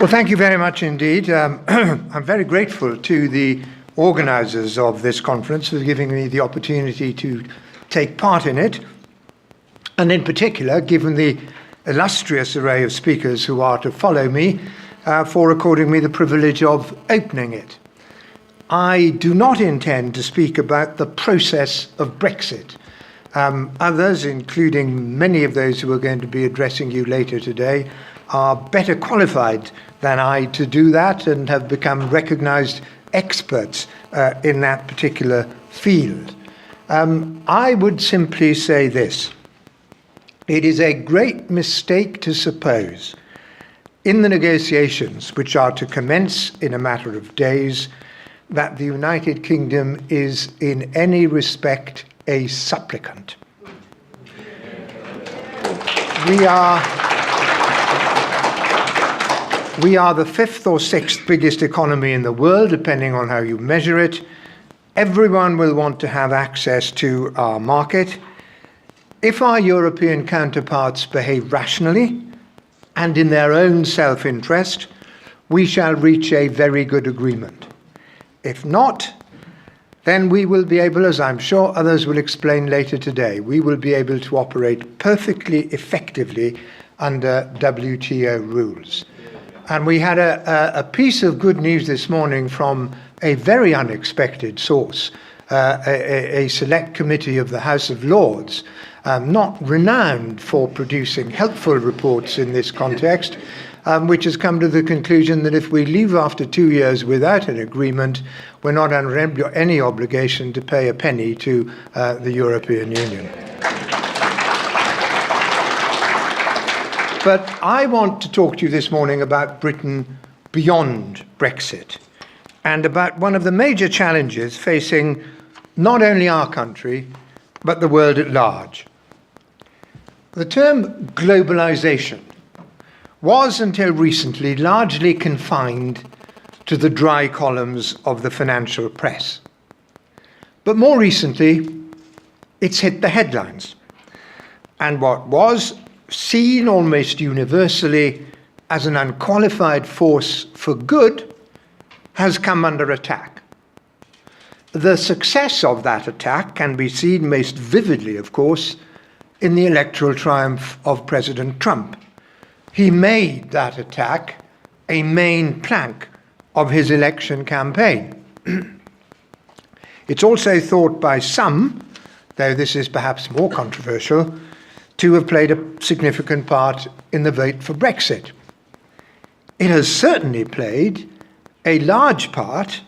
Well, thank you very much indeed. I'm very grateful to the organisers of this conference for giving me the opportunity to take part in it, and in particular, given the illustrious array of speakers who are to follow me, for according me the privilege of opening it. I do not intend to speak about the process of Brexit. Others, including many of those who are going to be addressing you later today, are better qualified than I to do that and have become recognised experts in that particular field. I would simply say this. It is a great mistake to suppose in the negotiations which are to commence in a matter of days that the United Kingdom is in any respect a supplicant. We are the fifth or sixth biggest economy in the world, depending on how you measure it. Everyone will want to have access to our market. If our European counterparts behave rationally and in their own self-interest, we shall reach a very good agreement. If not, then we will be able, as I'm sure others will explain later today, we will be able to operate perfectly effectively under WTO rules. And we had a piece of good news this morning from a very unexpected source, a select committee of the House of Lords, not renowned for producing helpful reports in this context, which has come to the conclusion that if we leave after 2 years without an agreement, we're not under any obligation to pay a penny to the European Union. But I want to talk to you this morning about Britain beyond Brexit and about one of the major challenges facing not only our country, but the world at large. The term globalization was until recently largely confined to the dry columns of the financial press. But more recently, it's hit the headlines. And what was seen almost universally as an unqualified force for good has come under attack. The success of that attack can be seen most vividly, of course, in the electoral triumph of President Trump. He made that attack a main plank of his election campaign. It's also thought by some, though this is perhaps more controversial, to have played a significant part in the vote for Brexit. It has certainly played a large part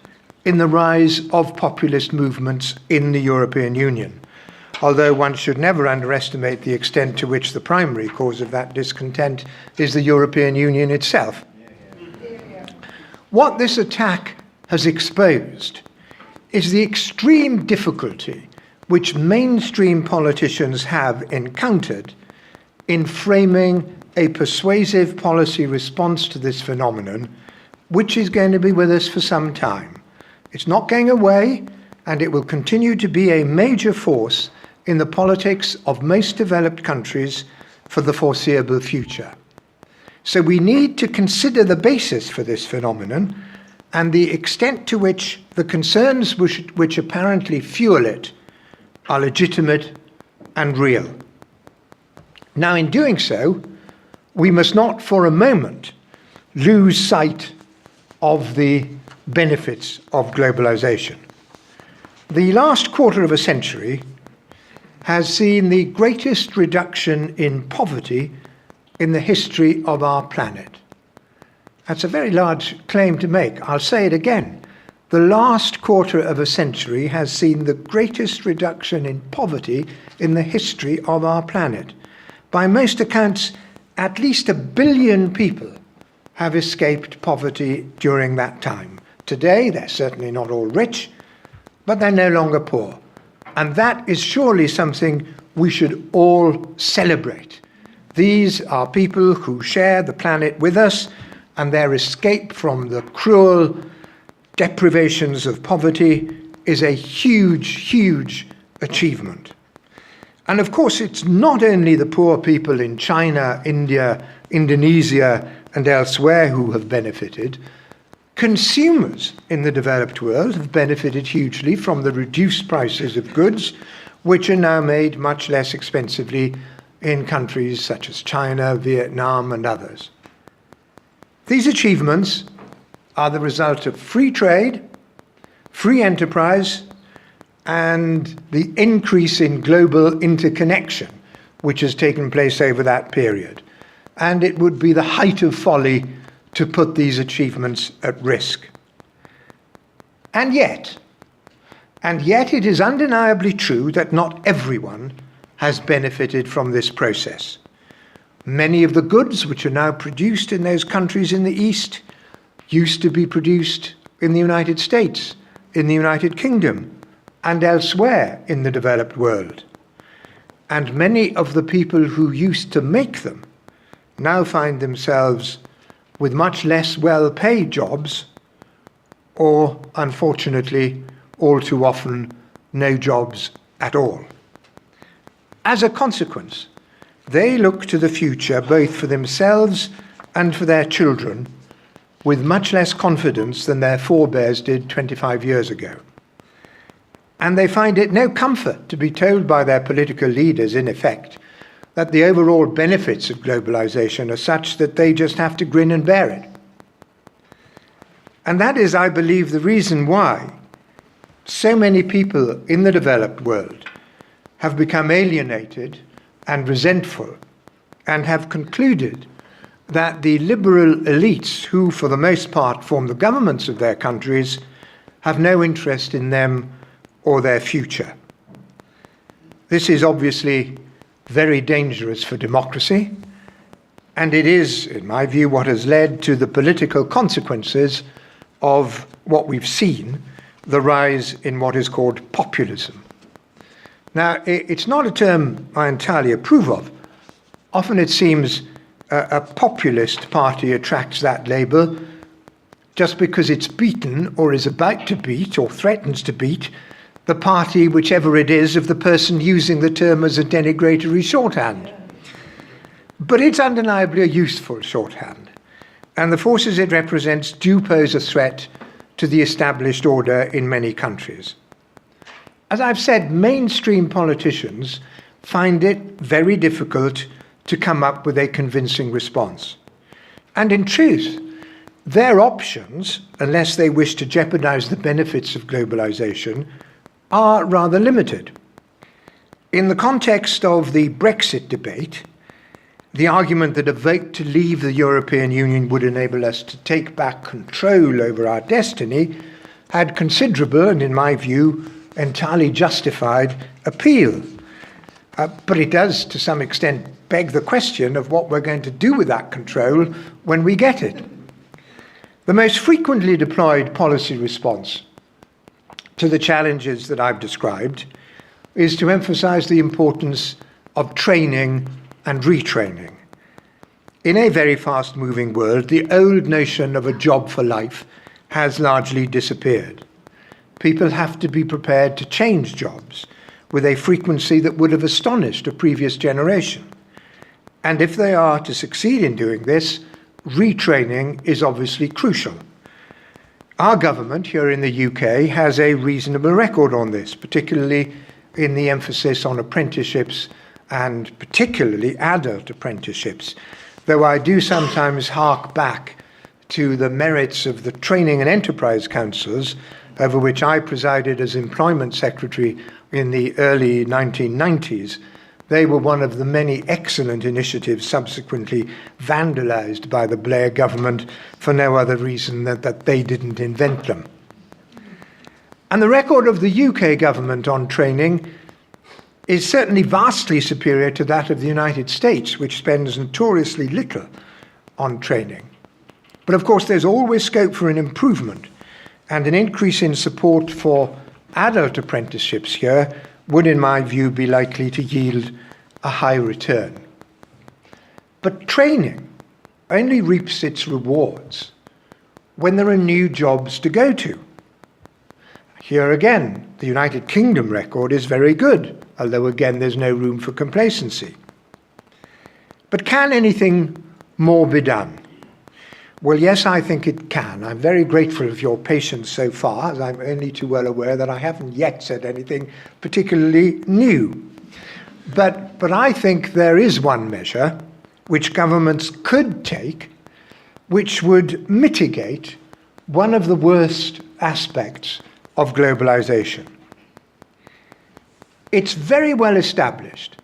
in the rise of populist movements in the European Union, although one should never underestimate the extent to which the primary cause of that discontent is the European Union itself. What this attack has exposed is the extreme difficulty which mainstream politicians have encountered in framing a persuasive policy response to this phenomenon, which is going to be with us for some time. It's not going away, and it will continue to be a major force in the politics of most developed countries for the foreseeable future. So we need to consider the basis for this phenomenon and the extent to which the concerns which apparently fuel it are legitimate and real. Now, in doing so, we must not for a moment lose sight of the benefits of globalization. The last quarter of a century has seen the greatest reduction in poverty in the history of our planet. That's a very large claim to make. I'll say it again. The last quarter of a century has seen the greatest reduction in poverty in the history of our planet. By most accounts, at least 1 billion people have escaped poverty during that time. Today, they're certainly not all rich, but they're no longer poor. And that is surely something we should all celebrate. These are people who share the planet with us, and their escape from the cruel deprivations of poverty is a huge, huge achievement. And of course, it's not only the poor people in China, India, Indonesia, and elsewhere who have benefited. Consumers in the developed world have benefited hugely from the reduced prices of goods, which are now made much less expensively in countries such as China, Vietnam, and others. These achievements are the result of free trade, free enterprise, and the increase in global interconnection, which has taken place over that period. And it would be the height of folly to put these achievements at risk. And yet it is undeniably true that not everyone has benefited from this process. Many of the goods which are now produced in those countries in the East used to be produced in the United States, in the United Kingdom, and elsewhere in the developed world. And many of the people who used to make them now find themselves with much less well-paid jobs, or, unfortunately, all too often, no jobs at all. As a consequence, they look to the future, both for themselves and for their children, with much less confidence than their forebears did 25 years ago. And they find it no comfort to be told by their political leaders, in effect, that the overall benefits of globalization are such that they just have to grin and bear it. And that is, I believe, the reason why so many people in the developed world have become alienated and resentful and have concluded that the liberal elites, who for the most part form the governments of their countries, have no interest in them or their future. This is obviously very dangerous for democracy, and it is, in my view, what has led to the political consequences of what we've seen, the rise in what is called populism. Now, it's not a term I entirely approve of. Often it seems a populist party attracts that label just because it's beaten or is about to beat or threatens to beat the party, whichever it is, of the person using the term as a denigratory shorthand. But it's undeniably a useful shorthand, and the forces it represents do pose a threat to the established order in many countries. As I've said, mainstream politicians find it very difficult to come up with a convincing response. And in truth, their options, unless they wish to jeopardize the benefits of globalization, are rather limited. In the context of the Brexit debate, the argument that a vote to leave the European Union would enable us to take back control over our destiny had considerable, and in my view, entirely justified appeal. But it does, to some extent, beg the question of what we're going to do with that control when we get it. The most frequently deployed policy response to the challenges that I've described is to emphasize the importance of training and retraining. In a very fast-moving world, the old notion of a job for life has largely disappeared. People have to be prepared to change jobs with a frequency that would have astonished a previous generation. And if they are to succeed in doing this, retraining is obviously crucial. Our government here in the UK has a reasonable record on this, particularly in the emphasis on apprenticeships and particularly adult apprenticeships, though I do sometimes hark back to the merits of the Training and Enterprise Councils, over which I presided as Employment Secretary in the early 1990s. They were one of the many excellent initiatives subsequently vandalized by the Blair government for no other reason than that they didn't invent them. And the record of the UK government on training is certainly vastly superior to that of the United States, which spends notoriously little on training. But of course, there's always scope for an improvement, and an increase in support for adult apprenticeships here would, in my view, be likely to yield a high return. But training only reaps its rewards when there are new jobs to go to. Here again, the United Kingdom record is very good. although again there's no room for complacency. But can anything more be done? Well, yes, I think it can. I'm very grateful for your patience so far, as I'm only too well aware that I haven't yet said anything particularly new. But I think there is one measure which governments could take which would mitigate one of the worst aspects of globalization. It's very well established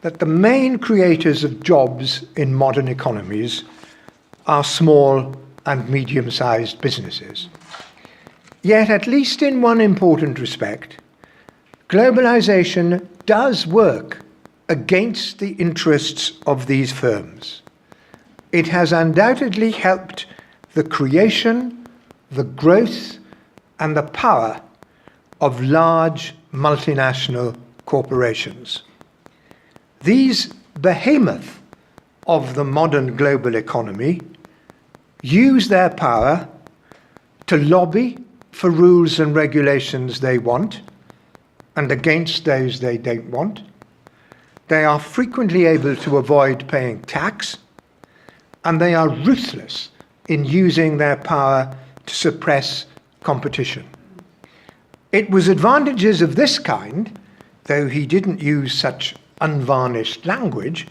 that the main creators of jobs in modern economies are small and medium-sized businesses. Yet, at least in one important respect, globalization does work against the interests of these firms. It has undoubtedly helped the creation, the growth, and the power of large multinational corporations. These behemoths of the modern global economy use their power to lobby for rules and regulations they want and against those they don't want. They are frequently able to avoid paying tax, and they are ruthless in using their power to suppress competition. It was advantages of this kind, though he didn't use such unvarnished language,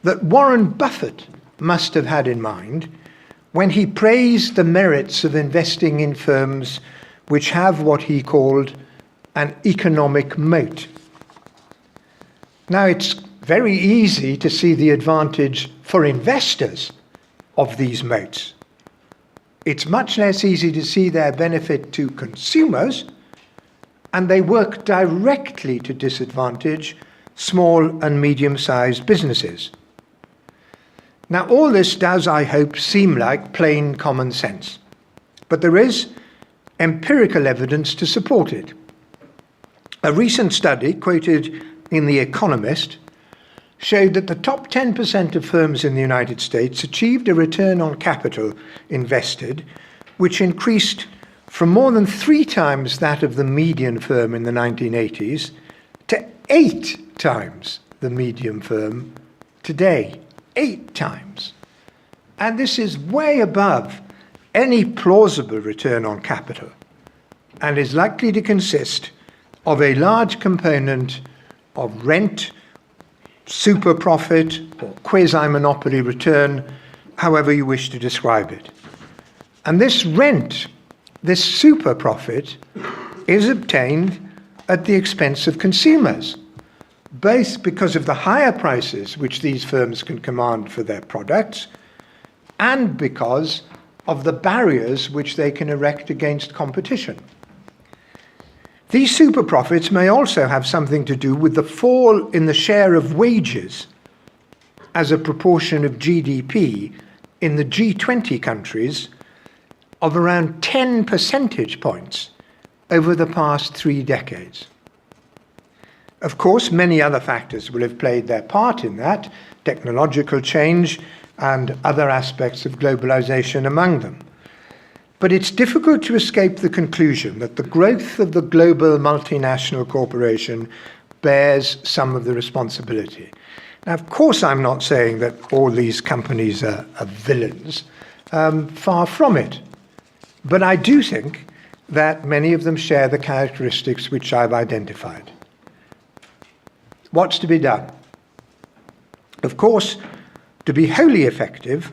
that Warren Buffett must have had in mind when he praised the merits of investing in firms which have what he called an economic moat. Now, it's very easy to see the advantage for investors of these moats. It's much less easy to see their benefit to consumers, and they work directly to disadvantage small and medium-sized businesses. Now, all this does, I hope, seem like plain common sense, but there is empirical evidence to support it. A recent study quoted in The Economist showed that the top 10% of firms in the United States achieved a return on capital invested, which increased from more than 3 times that of the median firm in the 1980s to 8 times the median firm today. 8 times. And this is way above any plausible return on capital, and is likely to consist of a large component of rent, super profit, or quasi-monopoly return, however you wish to describe it. And this rent, this super profit, is obtained at the expense of consumers, both because of the higher prices which these firms can command for their products, and because of the barriers which they can erect against competition. These super profits may also have something to do with the fall in the share of wages as a proportion of GDP in the G20 countries of around 10 percentage points over the past 3 decades. Of course, many other factors will have played their part in that, technological change and other aspects of globalization among them. But it's difficult to escape the conclusion that the growth of the global multinational corporation bears some of the responsibility. Now, of course, I'm not saying that all these companies are villains, far from it. But I do think that many of them share the characteristics which I've identified. What's to be done? Of course, to be wholly effective,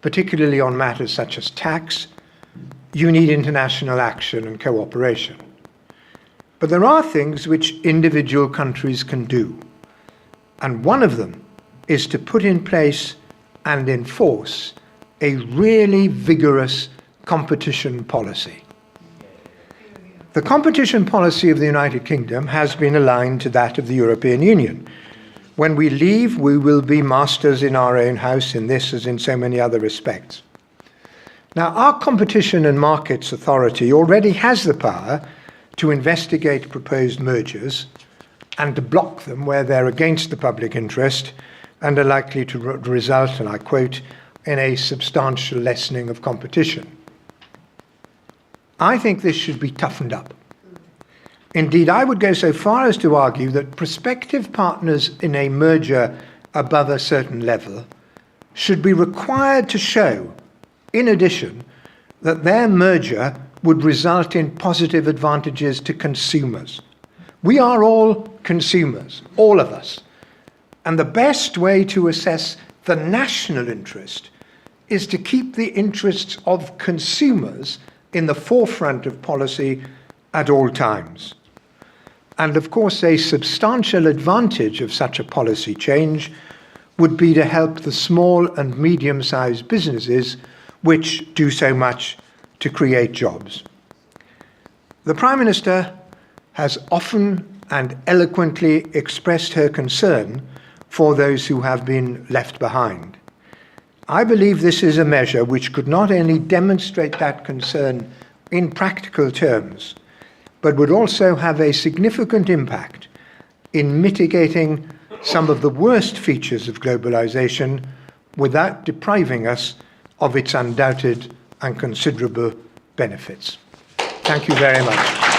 particularly on matters such as tax, you need international action and cooperation. But there are things which individual countries can do, and one of them is to put in place and enforce a really vigorous competition policy. The competition policy of the United Kingdom has been aligned to that of the European Union. When we leave, we will be masters in our own house in this as in so many other respects. Now, our Competition and Markets Authority already has the power to investigate proposed mergers and to block them where they're against the public interest and are likely to result, and I quote, in a substantial lessening of competition. I think this should be toughened up. Indeed, I would go so far as to argue that prospective partners in a merger above a certain level should be required to show, in addition, that their merger would result in positive advantages to consumers. We are all consumers, all of us. And the best way to assess the national interest is to keep the interests of consumers in the forefront of policy at all times. And of course, a substantial advantage of such a policy change would be to help the small and medium-sized businesses which do so much to create jobs. The Prime Minister has often and eloquently expressed her concern for those who have been left behind. I believe this is a measure which could not only demonstrate that concern in practical terms, but would also have a significant impact in mitigating some of the worst features of globalization without depriving us of its undoubted and considerable benefits. Thank you very much.